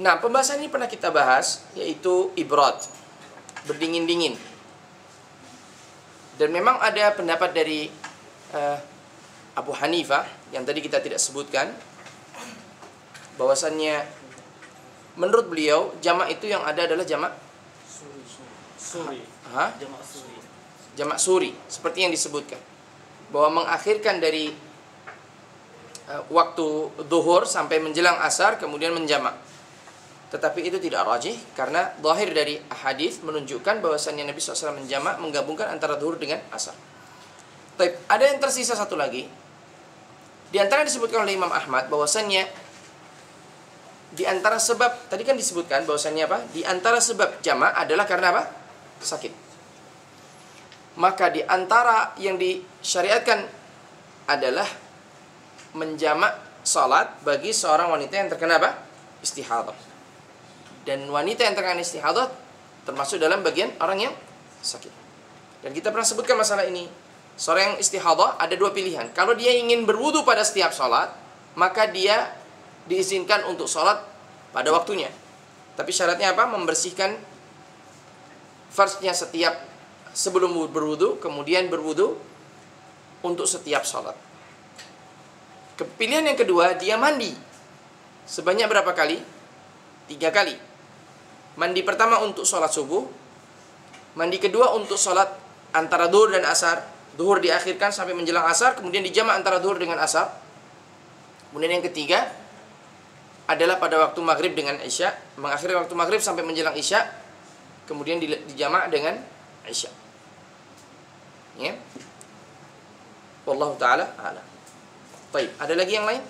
Nah, pembahasan ini pernah kita bahas, yaitu ibrad, berdingin-dingin. Dan memang ada pendapat dari Abu Hanifah yang tadi kita tidak sebutkan, bahwasannya menurut beliau jamak itu yang ada adalah jamak suri. Jamak suri, seperti yang disebutkan, bahwa mengakhirkan dari waktu zuhur sampai menjelang asar kemudian menjamak. Tetapi itu tidak rajih karena zahir dari hadis menunjukkan bahwasannya Nabi SAW menjamak, menggabungkan antara zuhur dengan asar. Baik, ada yang tersisa satu lagi. Di antara yang disebutkan oleh Imam Ahmad bahwasannya di antara sebab, tadi kan disebutkan bahwasannya apa? Di antara sebab jamak adalah karena apa? Sakit. Maka di antara yang disyariatkan adalah menjamak salat bagi seorang wanita yang terkena apa? Istihadah. Dan wanita yang terkena istihadah termasuk dalam bagian orang yang sakit. Dan kita pernah sebutkan masalah ini. Seorang yang istihadah ada dua pilihan. Kalau dia ingin berwudu pada setiap salat, maka dia diizinkan untuk salat pada waktunya. Tapi syaratnya apa? Membersihkan farjnya setiap sebelum berwudu, kemudian berwudu untuk setiap salat. Pilihan yang kedua, dia mandi sebanyak berapa kali? 3 kali. Mandi pertama untuk sholat subuh, mandi kedua untuk sholat antara zuhur dan asar. Zuhur diakhirkan sampai menjelang asar, kemudian dijamak antara zuhur dengan asar. Kemudian yang ketiga adalah pada waktu maghrib dengan isya, mengakhiri waktu maghrib sampai menjelang isya, kemudian dijamak dengan isya. Ya. Wallahu taala a'lam. Baik, ada lagi yang lain?